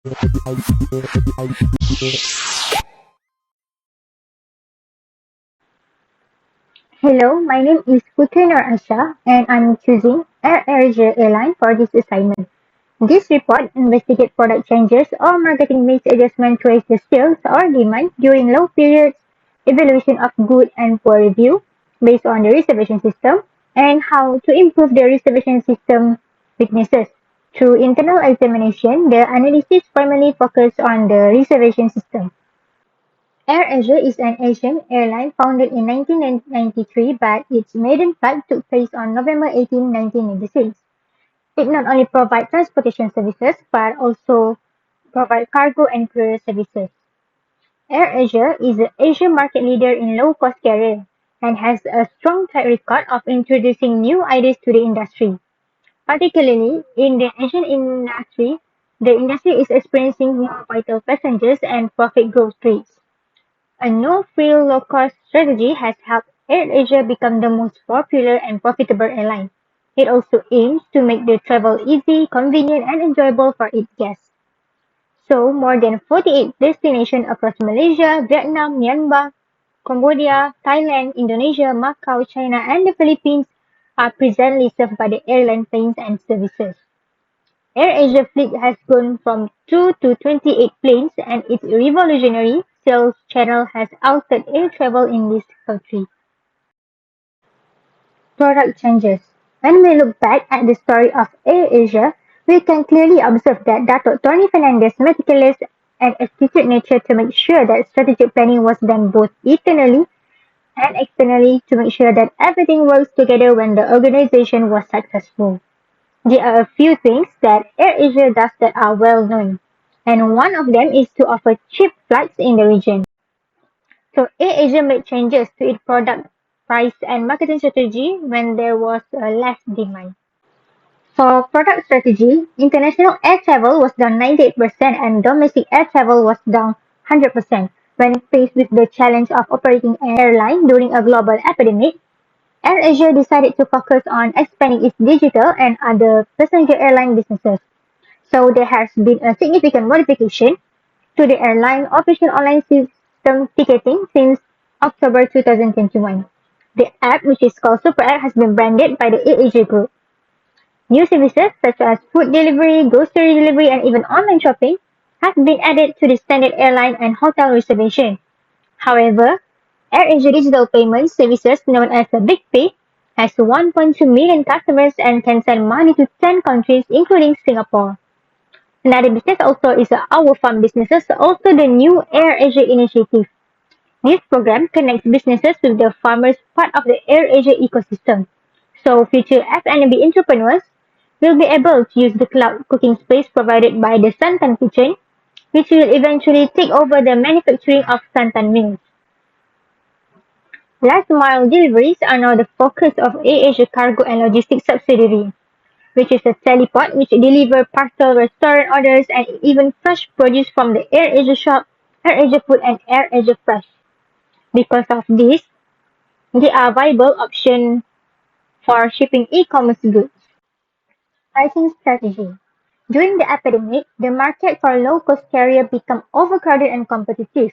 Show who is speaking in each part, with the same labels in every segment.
Speaker 1: Hello, my name is Putrinur Asha and I'm choosing Air Airline for this assignment. This report investigates product changes or marketing mix adjustment to raise the sales or demand during low periods, evaluation of good and poor review based on the reservation system, and how to improve the reservation system weaknesses. Through internal examination, the analysis primarily focused on the reservation system. AirAsia is an Asian airline founded in 1993, but its maiden flight took place on November 18, 1996. It not only provides transportation services but also provides cargo and courier services. AirAsia is the Asian market leader in low-cost carrier and has a strong track record of introducing new ideas to the industry. Particularly in the Asian industry, the industry is experiencing more vital passengers and profit growth rates. A no-frill low-cost strategy has helped AirAsia become the most popular and profitable airline. It also aims to make the travel easy, convenient, and enjoyable for its guests. So, more than 48 destinations across Malaysia, Vietnam, Myanmar, Cambodia, Thailand, Indonesia, Macau, China, and the Philippines are presently served by the airline planes and services. AirAsia fleet has grown from 2 to 28 planes, and its revolutionary sales channel has altered air travel in this country. Product changes. When we look back at the story of AirAsia, we can clearly observe that Dato' Tony Fernandez's meticulous and astute nature to make sure that strategic planning was done both internally and externally to make sure that everything works together when the organization was successful. There are a few things that AirAsia does that are well known, and one of them is to offer cheap flights in the region. So AirAsia made changes to its product, price, and marketing strategy when there was less demand. For product strategy, international air travel was down 98% and domestic air travel was down 100%. When faced with the challenge of operating an airline during a global epidemic, AirAsia decided to focus on expanding its digital and other passenger airline businesses. So there has been a significant modification to the airline official online system ticketing since October 2021. The app, which is called Super App, has been branded by the AAG Group. New services such as food delivery, grocery delivery, and even online shopping have been added to the standard airline and hotel reservation. However, AirAsia Digital Payment Services, known as the Big Pay, has 1.2 million customers and can send money to 10 countries, including Singapore. Another business also is Our Farm Businesses, also the new AirAsia initiative. This program connects businesses with the farmers part of the AirAsia ecosystem. So future F&B entrepreneurs will be able to use the cloud cooking space provided by the Santan Kitchen, which will eventually take over the manufacturing of Santan meals. Last mile deliveries are now the focus of AirAsia Cargo and Logistics subsidiary, which is a teleport which delivers parcel restaurant orders and even fresh produce from the AirAsia shop, AirAsia Food and AirAsia Fresh. Because of this, they are viable option for shipping e-commerce goods. Pricing strategy. During the epidemic, the market for low-cost carrier became overcrowded and competitive.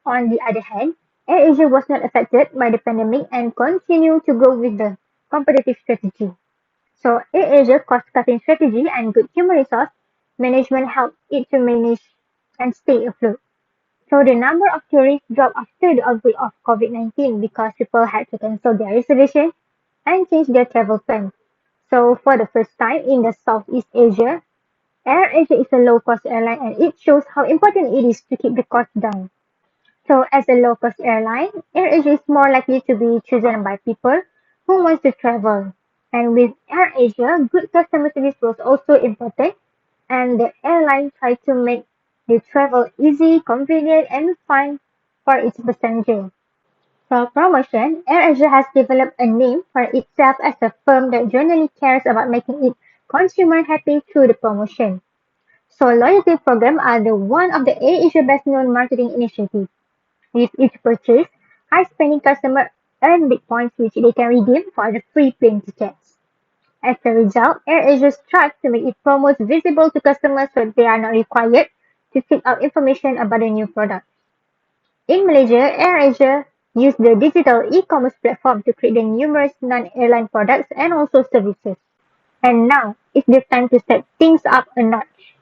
Speaker 1: On the other hand, AirAsia was not affected by the pandemic and continued to grow with the competitive strategy. So AirAsia cost-cutting strategy and good human resource management helped it to manage and stay afloat. So the number of tourists dropped after the outbreak of COVID-19 because people had to cancel their reservation and change their travel plans. So for the first time in the Southeast Asia, AirAsia is a low-cost airline and it shows how important it is to keep the cost down. So as a low-cost airline, AirAsia is more likely to be chosen by people who want to travel. And with AirAsia, good customer service was also important and the airline tried to make the travel easy, convenient, and fun for its passengers. For promotion, AirAsia has developed a name for itself as a firm that genuinely cares about making its consumer happy through the promotion. So loyalty programs are the one of the AirAsia best known marketing initiatives. With each purchase, high spending customers earn big points which they can redeem for the free plane tickets. As a result, AirAsia strives to make its promos visible to customers so they are not required to seek out information about a new product. In Malaysia, AirAsia used the digital e-commerce platform to create the numerous non-airline products and also services. And now, it's the time to step things up a notch.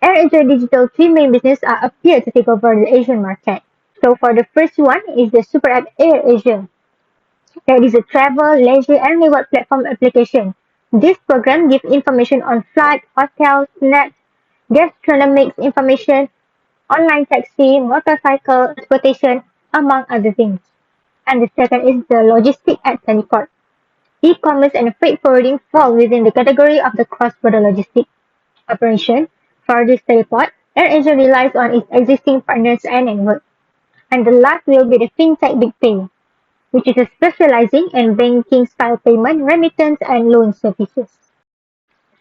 Speaker 1: AirAsia Digital three main businesses are appear to take over the Asian market. So for the first one is the super app AirAsia. That is a travel, leisure and reward platform application. This program gives information on flight, hotels, snacks, gastronomics information, online taxi, motorcycle transportation, among other things. And the second is the logistic at teleport. E-commerce and freight forwarding fall within the category of the cross-border logistic operation. For this teleport, AirAsia relies on its existing partners and network. And the last will be the FinTech Big Pay, which is specializing in banking style payment, remittance, and loan services.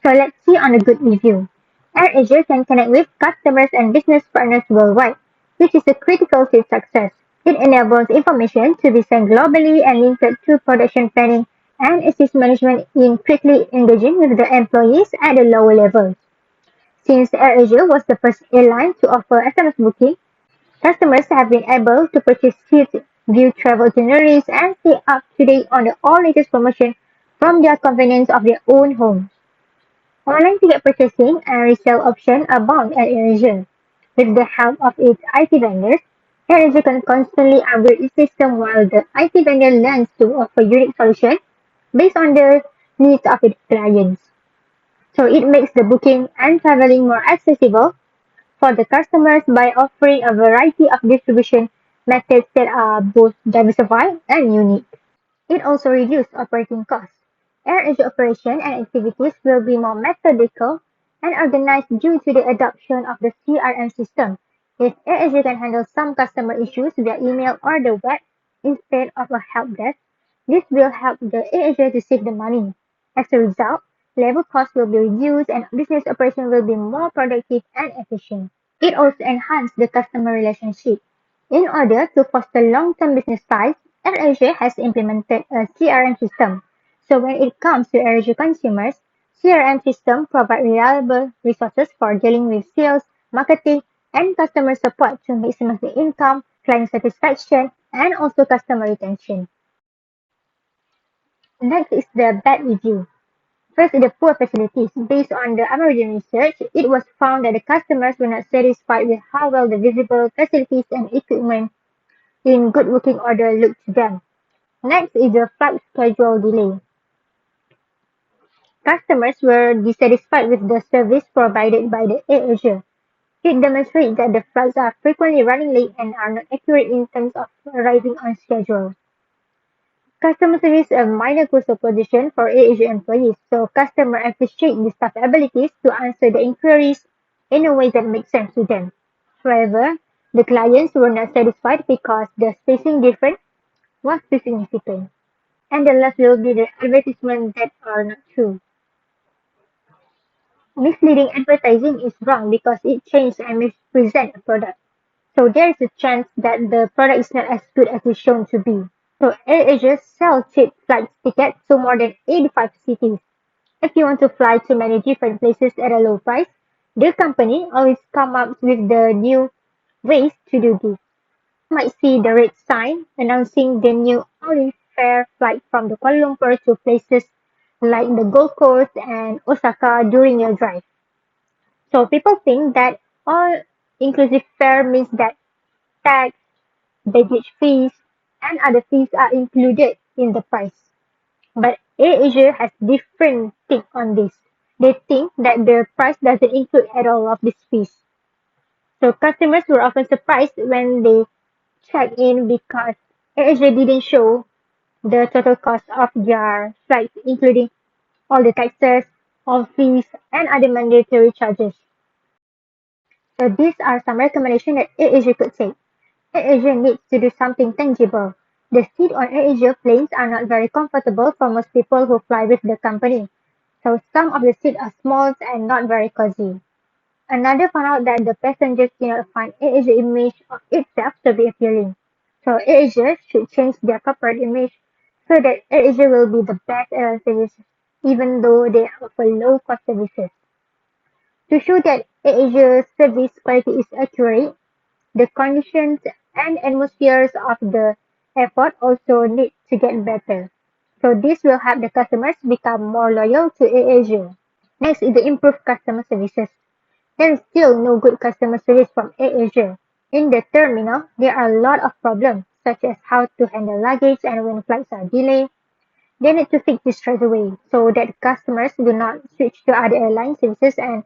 Speaker 1: So let's see on a good review. AirAsia can connect with customers and business partners worldwide, which is a critical to its success. It enables information to be sent globally and linked to production planning and assists management in quickly engaging with the employees at a lower level. Since AirAsia was the first airline to offer SMS booking, customers have been able to purchase seats, view travel itineraries, and stay up to date on the all latest promotion from their convenience of their own home. Online ticket purchasing and resale options abound at AirAsia. With the help of its IT vendors, AirAsia can constantly upgrade its system while the IT vendor learns to offer unique solutions based on the needs of its clients. So it makes the booking and traveling more accessible for the customers by offering a variety of distribution methods that are both diversified and unique. It also reduces operating costs. AirAsia operation and activities will be more methodical and organized due to the adoption of the CRM system. If AirAsia can handle some customer issues via email or the web instead of a help desk, this will help the AirAsia to save the money. As a result, labor costs will be reduced and business operation will be more productive and efficient. It also enhances the customer relationship. In order to foster long-term business ties, AirAsia has implemented a CRM system. So when it comes to AirAsia consumers, CRM system provide reliable resources for dealing with sales, marketing, and customer support to maximize the income, client satisfaction, and also customer retention. Next is the bad review. First is the poor facilities. Based on the American research, it was found that the customers were not satisfied with how well the visible facilities and equipment in good working order looked to them. Next is the flight schedule delay. Customers were dissatisfied with the service provided by the AirAsia. It demonstrates that the flights are frequently running late and are not accurate in terms of arriving on schedule. Customer service is a minor crucial position for AirAsia employees, so customers appreciate the staff abilities to answer the inquiries in a way that makes sense to them. However, the clients were not satisfied because the spacing difference was too significant. And the last will be the advertisements that are not true. Misleading advertising is wrong because it changes and mispresents a product. So there is a chance that the product is not as good as it's shown to be. So AirAsia sells cheap flight tickets to more than 85 cities. If you want to fly to many different places at a low price, the company always come up with the new ways to do this. You might see the red sign announcing the new Olive Fair flight from the Kuala Lumpur to places like the Gold Coast and Osaka during your drive. So people think that all inclusive fare means that tax, baggage fees, and other fees are included in the price. But AirAsia has different take on this. They think that the price doesn't include at all of these fees. So customers were often surprised when they check in because AirAsia didn't show the total cost of their flights, including all the taxes, all fees, and other mandatory charges. So these are some recommendations that AirAsia could take. AirAsia needs to do something tangible. The seats on AirAsia planes are not very comfortable for most people who fly with the company. So some of the seats are small and not very cozy. Another found out that the passengers cannot find AirAsia image of itself to be appealing. So AirAsia should change their corporate image so that AirAsia will be the best airline service even though they offer low cost services. To show that AirAsia's service quality is accurate, the conditions and atmospheres of the airport also need to get better. So this will help the customers become more loyal to AirAsia. Next is the improved customer services. There is still no good customer service from AirAsia. In the terminal, there are a lot of problems, such as how to handle luggage and when flights are delayed. They need to fix this right away so that customers do not switch to other airline services and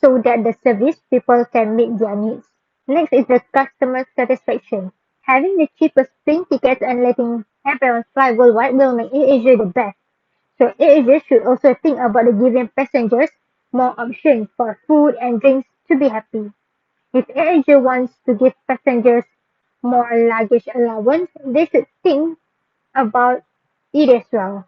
Speaker 1: so that the service people can meet their needs. Next is the customer satisfaction. Having the cheapest plane tickets and letting everyone fly worldwide will make AirAsia the best. So AirAsia should also think about the giving passengers more options for food and drinks to be happy. If AirAsia wants to give passengers more luggage allowance, they should think about it as well.